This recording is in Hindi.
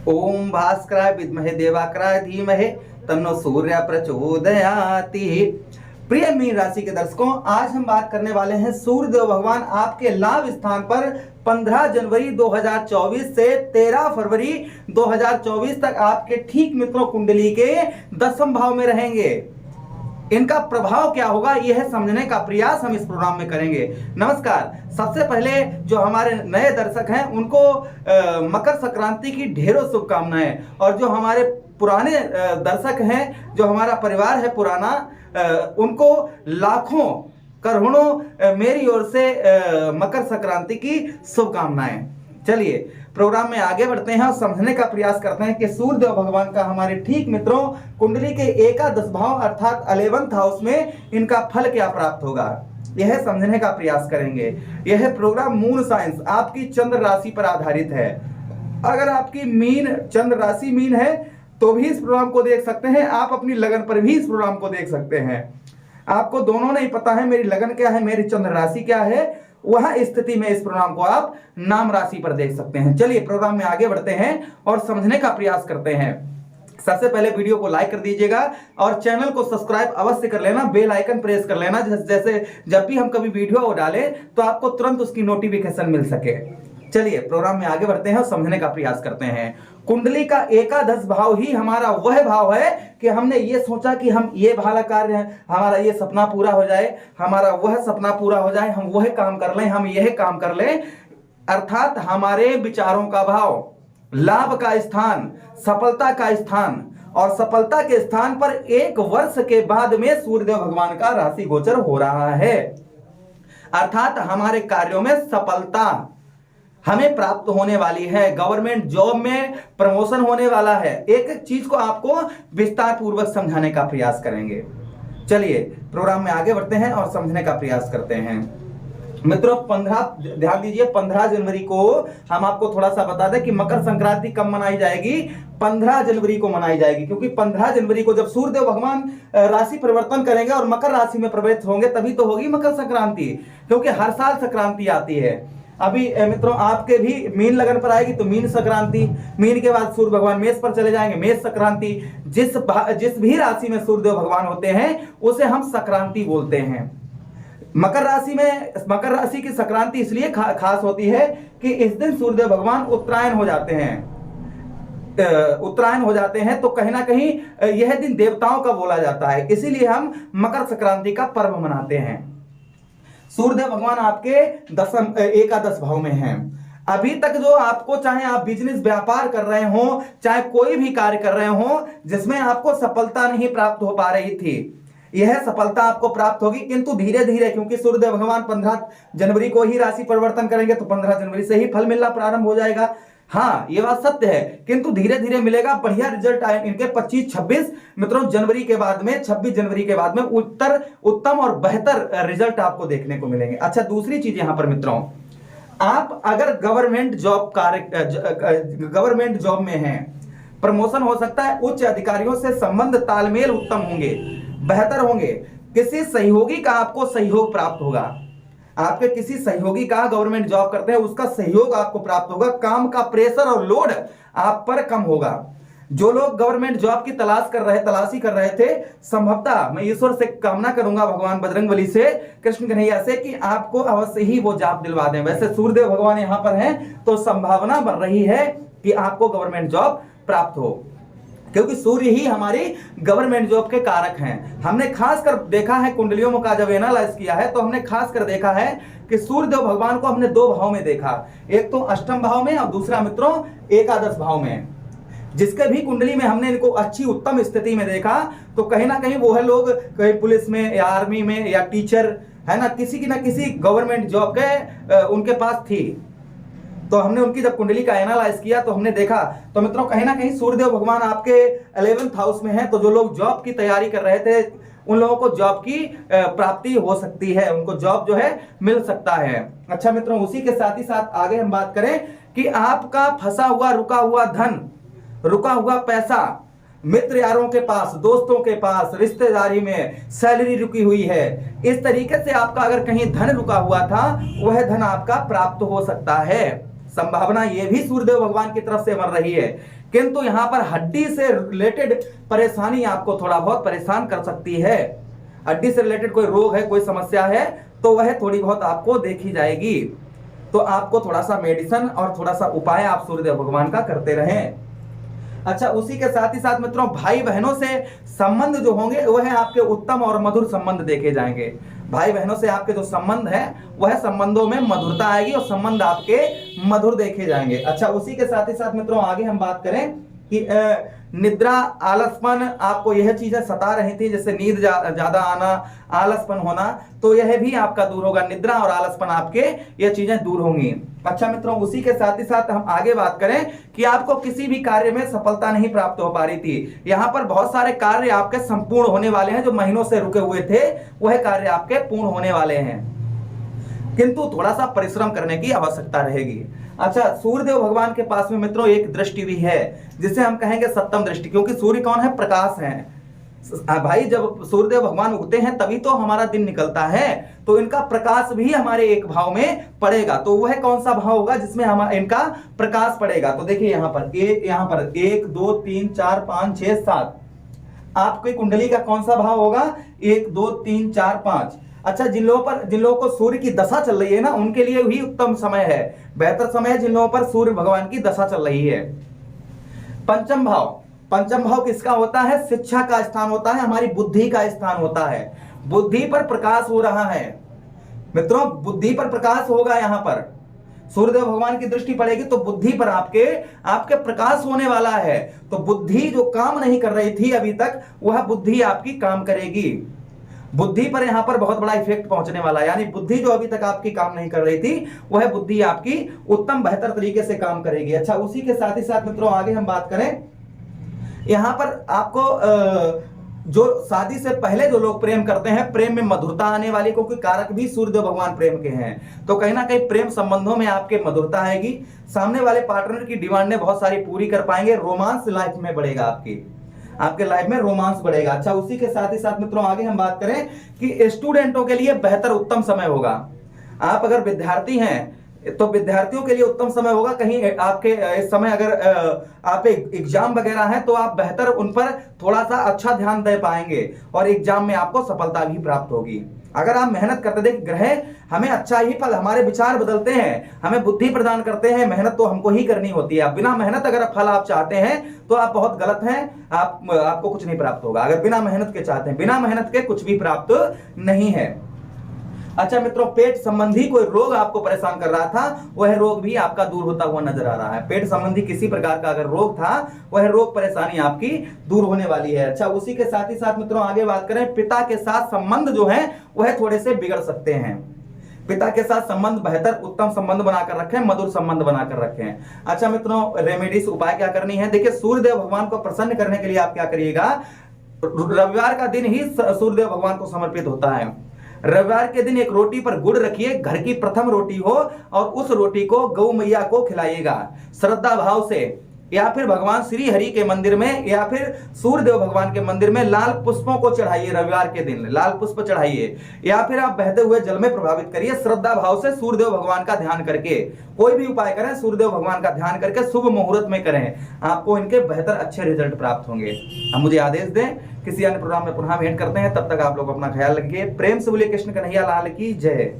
ओम भास्कराय विद्महे देवाकराय धीमहि तन्नो सूर्य प्रचोदयाति। प्रिय मीन राशि के दर्शकों, आज हम बात करने वाले हैं सूर्यदेव भगवान आपके लाभ स्थान पर 15 जनवरी 2024 से 13 फरवरी 2024 तक आपके ठीक मित्रों कुंडली के 10वें भाव में रहेंगे। इनका प्रभाव क्या होगा यह समझने का प्रयास हम इस प्रोग्राम में करेंगे। नमस्कार। सबसे पहले जो हमारे नए दर्शक हैं उनको मकर संक्रांति की ढेरों शुभकामनाएं, और जो हमारे पुराने दर्शक हैं, जो हमारा परिवार है पुराना, उनको लाखों करोड़ों मेरी ओर से मकर संक्रांति की शुभकामनाएं। चलिए प्रोग्राम में आगे बढ़ते हैं और समझने का प्रयास करते हैं कि सूर्यदेव भगवान का हमारे ठीक मित्रों कुंडली के एकादश भाव अर्थात 11th हाउस में इनका फल क्या प्राप्त होगा, यह समझने का प्रयास करेंगे। यह प्रोग्राम मून साइंस आपकी चंद्र राशि पर आधारित है। अगर आपकी मीन चंद्र राशि मीन है तो भी इस प्रोग्राम को देख सकते हैं, आप अपनी लगन पर भी इस प्रोग्राम को देख सकते हैं। आपको दोनों नहीं पता है मेरी लगन क्या है, मेरी चंद्र राशि क्या है, वह स्थिति में इस प्रोग्राम को आप नाम राशि पर देख सकते हैं। चलिए प्रोग्राम में आगे बढ़ते हैं और समझने का प्रयास करते हैं। सबसे पहले वीडियो को लाइक कर दीजिएगा और चैनल को सब्सक्राइब अवश्य कर लेना, बेल आइकन प्रेस कर लेना, जैसे जब भी हम कभी वीडियो डालें तो आपको तुरंत उसकी नोटिफिकेशन मिल सके। चलिए प्रोग्राम में आगे बढ़ते हैं और समझने का प्रयास करते हैं। कुंडली का एकादश भाव ही हमारा वह भाव है कि हमने ये सोचा कि हम ये भाला कार्य है, हमारा ये सपना पूरा हो जाए, हमारा वह सपना पूरा हो जाए, हम वह काम कर लें, हम यह काम कर लें, अर्थात हमारे विचारों का भाव, लाभ का स्थान, सफलता का स्थान, और सफलता के स्थान पर 1 वर्ष के बाद में सूर्यदेव भगवान का राशि गोचर हो रहा है। अर्थात हमारे कार्यों में सफलता हमें प्राप्त होने वाली है, गवर्नमेंट जॉब में प्रमोशन होने वाला है। एक एक चीज को आपको विस्तार पूर्वक समझाने का प्रयास करेंगे। चलिए प्रोग्राम में आगे बढ़ते हैं और समझने का प्रयास करते हैं। मित्रों 15 ध्यान दीजिए, 15 जनवरी को हम आपको थोड़ा सा बता दें कि मकर संक्रांति कब मनाई जाएगी। 15 जनवरी को मनाई जाएगी, क्योंकि 15 जनवरी को जब सूर्यदेव भगवान राशि परिवर्तन करेंगे और मकर राशि में प्रवेश होंगे तभी तो होगी मकर संक्रांति, क्योंकि हर साल संक्रांति आती है। अभी मित्रों आपके भी मीन लगन पर आएगी तो मीन संक्रांति, मीन के बाद सूर्य भगवान मेष पर चले जाएंगे, मेष संक्रांति। जिस भी राशि में सूर्यदेव भगवान होते हैं उसे हम संक्रांति बोलते हैं। मकर राशि की संक्रांति इसलिए खास होती है कि इस दिन सूर्यदेव भगवान उत्तरायण हो जाते हैं, तो कहीं ना कहीं यह दिन देवताओं का बोला जाता है, इसीलिए हम मकर संक्रांति का पर्व मनाते हैं। सूर्यदेव भगवान आपके एकादश भाव में हैं। अभी तक जो आपको, चाहे आप बिजनेस व्यापार कर रहे हो, चाहे कोई भी कार्य कर रहे हो जिसमें आपको सफलता नहीं प्राप्त हो पा रही थी, यह सफलता आपको प्राप्त होगी, किंतु धीरे धीरे, क्योंकि सूर्यदेव भगवान 15 जनवरी को ही राशि परिवर्तन करेंगे तो 15 जनवरी से ही फल मिलना प्रारंभ हो जाएगा। हाँ ये बात सत्य है, किंतु धीरे धीरे मिलेगा। बढ़िया रिजल्ट आए इनके 25-26 मित्रों जनवरी के बाद में, 26 जनवरी के बाद में उत्तम और बेहतर रिजल्ट आपको देखने को मिलेंगे। अच्छा, दूसरी चीज यहां पर मित्रों, आप अगर गवर्नमेंट जॉब में हैं, प्रमोशन हो सकता है, उच्च अधिकारियों से संबंध तालमेल उत्तम होंगे, बेहतर होंगे, किसी सहयोगी का आपको सहयोग प्राप्त होगा। आपके किसी सहयोगी का, गवर्नमेंट जॉब करते हैं उसका सहयोग आपको प्राप्त होगा, काम का प्रेशर और लोड आप पर कम होगा। जो लोग गवर्नमेंट जॉब की तलाशी कर रहे थे, संभवतः मैं ईश्वर से कामना करूंगा, भगवान बजरंगबली से, कृष्ण कन्हैया से, कि आपको अवश्य ही वो जॉब दिलवा दें। वैसे सूर्यदेव भगवान यहां पर हैं तो संभावना बन रही है कि आपको गवर्नमेंट जॉब प्राप्त हो, क्योंकि सूर्य ही हमारी गवर्नमेंट जॉब के कारक हैं। हमने खासकर देखा है कुंडलियों का जब एनालाइज किया है तो हमने खासकर देखा है कि सूर्यदेव भगवान को हमने 2 भाव में देखा, एक तो अष्टम भाव में और दूसरा मित्रों एकादश भाव में। जिसके भी कुंडली में हमने इनको अच्छी उत्तम स्थिति में देखा तो कहीं ना कहीं वो है लोग कहीं पुलिस में या आर्मी में या टीचर है ना, किसी ना किसी गवर्नमेंट जॉब के उनके पास थी। तो हमने उनकी जब कुंडली का एनालाइज किया तो हमने देखा तो मित्रों कहीं ना कहीं सूर्यदेव भगवान आपके 11th हाउस में है, तो जो लोग जॉब की तैयारी कर रहे थे उन लोगों को जॉब की प्राप्ति हो सकती है, उनको जॉब जो है मिल सकता है। अच्छा मित्रों, उसी के साथ ही साथ आगे हम बात करें कि आपका फंसा हुआ, रुका हुआ धन, रुका हुआ पैसा, मित्र यारों के पास, दोस्तों के पास, रिश्तेदारी में सैलरी रुकी हुई है, इस तरीके से आपका अगर कहीं धन रुका हुआ था वह धन आपका प्राप्त हो सकता है। संभावना ये भी सूर्यदेव भगवान की तरफ से बन रही है, किंतु यहाँ पर हड्डी से रिलेटेड परेशानी आपको थोड़ा बहुत परेशान कर सकती है। हड्डी से रिलेटेड कोई रोग है, कोई समस्या है, तो वह थोड़ी बहुत आपको देखी जाएगी। तो आपको थोड़ा सा मेडिसिन और थोड़ा सा उपाय आप सूर्यदेव भगवान का करते रहें। अच्छा, उसी के साथ ही साथ मित्रों, भाई बहनों से संबंध जो होंगे वह आपके उत्तम और मधुर संबंध देखे जाएंगे। भाई बहनों से आपके जो संबंध है वह संबंधों में मधुरता आएगी और संबंध आपके मधुर देखे जाएंगे। अच्छा, उसी के साथ ही साथ मित्रों आगे हम बात करें कि निद्रा, आलसपन, आपको यह चीजें सता रही थी, जैसे नींद ज्यादा आना, आलसपन होना, तो यह भी आपका दूर होगा। निद्रा और आलसपन आपके ये चीजें दूर होंगी। अच्छा मित्रों, उसी के साथ ही साथ हम आगे बात करें कि आपको किसी भी कार्य में सफलता नहीं प्राप्त हो पा रही थी। यहाँ पर बहुत सारे कार्य आपके संपूर्ण होने वाले हैं, जो महीनों से रुके हुए थे वह कार्य आपके पूर्ण होने वाले हैं, किंतु थोड़ा सा परिश्रम करने की आवश्यकता रहेगी। अच्छा, सूर्यदेव भगवान के पास में मित्रों एक दृष्टि भी है, जिसे हम कहेंगे सप्तम दृष्टि, क्योंकि सूर्य कौन है? प्रकाश है भाई। जब सूर्यदेव भगवान उगते हैं तभी तो हमारा दिन निकलता है, तो इनका प्रकाश भी हमारे एक भाव में पड़ेगा। तो वह कौन सा भाव होगा जिसमें हमारा इनका प्रकाश पड़ेगा? तो देखिए यहाँ पर 1 2 3 4 5 6 7 आपकी कुंडली का कौन सा भाव होगा? 1 2 3 4 5। अच्छा, जिन लोगों को सूर्य की दशा चल रही है ना, उनके लिए भी उत्तम समय है, बेहतर समय है जिन लोगों पर सूर्य भगवान की दशा चल रही है। पंचम भाव किसका होता है? शिक्षा का स्थान होता है, हमारी बुद्धि का स्थान होता है। बुद्धि पर प्रकाश हो रहा है मित्रों, बुद्धि पर प्रकाश होगा। यहाँ पर सूर्यदेव भगवान की दृष्टि पड़ेगी तो बुद्धि पर आपके प्रकाश होने वाला है। तो बुद्धि जो काम नहीं कर रही थी अभी तक, वह बुद्धि आपकी काम करेगी। बुद्धि पर यहां पर बहुत बड़ा इफेक्ट पहुंचने वाला है, यानी बुद्धि जो अभी तक आपकी काम नहीं कर रही थी वह बुद्धि आपकी उत्तम बेहतर तरीके से काम करेगी। अच्छा, उसी के साथ ही साथ मित्रों आगे हम बात करें, यहां पर आपको जो शादी से पहले जो लोग प्रेम करते हैं, प्रेम में मधुरता आने वाली, क्योंकि कारक भी सूर्यदेव भगवान प्रेम के हैं, तो कहीं ना कहीं प्रेम संबंधों में आपके मधुरता आएगी। सामने वाले पार्टनर की डिमांडें बहुत सारी पूरी कर पाएंगे। रोमांस लाइफ में बढ़ेगा, आपके लाइफ में रोमांस बढ़ेगा। अच्छा, उसी के साथ ही साथ मित्रों आगे हम बात करें कि स्टूडेंटों के लिए बेहतर उत्तम समय होगा। आप अगर विद्यार्थी हैं तो विद्यार्थियों के लिए उत्तम समय होगा। कहीं आपके इस समय अगर आप एग्जाम वगैरह है तो आप बेहतर उन पर थोड़ा सा अच्छा ध्यान दे पाएंगे और एग्जाम में आपको सफलता भी प्राप्त होगी। अगर आप मेहनत करते, देखिए ग्रह हमें अच्छा ही फल, हमारे विचार बदलते हैं, हमें बुद्धि प्रदान करते हैं, मेहनत तो हमको ही करनी होती है। बिना मेहनत अगर फल आप चाहते हैं तो आप बहुत गलत हैं, आपको कुछ नहीं प्राप्त होगा। अगर बिना मेहनत के चाहते हैं, बिना मेहनत के कुछ भी प्राप्त नहीं है। अच्छा मित्रों, पेट संबंधी कोई रोग आपको परेशान कर रहा था, वह रोग भी आपका दूर होता हुआ नजर आ रहा है। पेट संबंधी किसी प्रकार का अगर रोग था, वह रोग परेशानी आपकी दूर होने वाली है। अच्छा, उसी के साथ ही साथ मित्रों आगे बात करें, पिता के साथ संबंध जो है वह थोड़े से बिगड़ सकते हैं। पिता के साथ संबंध बेहतर उत्तम संबंध बनाकर रखें, मधुर संबंध बनाकर रखें। अच्छा मित्रों, रेमेडीज उपाय क्या करनी है? देखिए, सूर्यदेव भगवान को प्रसन्न करने के लिए आप क्या करिएगा, रविवार का दिन ही सूर्यदेव भगवान को समर्पित होता है। रविवार के दिन एक रोटी पर गुड़ रखिए, घर की प्रथम रोटी हो, और उस रोटी को गौ मैया को खिलाइएगा श्रद्धा भाव से, या फिर भगवान श्री हरि के मंदिर में या फिर सूर्यदेव भगवान के मंदिर में लाल पुष्पों को चढ़ाइए। रविवार के दिन लाल पुष्प चढ़ाइए, या फिर आप बहते हुए जल में प्रभावित करिए श्रद्धा भाव से, सूर्यदेव भगवान का ध्यान करके। कोई भी उपाय करें सूर्यदेव भगवान का ध्यान करके शुभ मुहूर्त में करें, आपको इनके बेहतर अच्छे रिजल्ट प्राप्त होंगे। हम मुझे आदेश दें, किसी अन्य प्रोग्राम में पुनः भेंट करते हैं, तब तक आप लोग अपना ख्याल रखिए। प्रेम से बोलिए कृष्ण कन्हैया लाल की जय।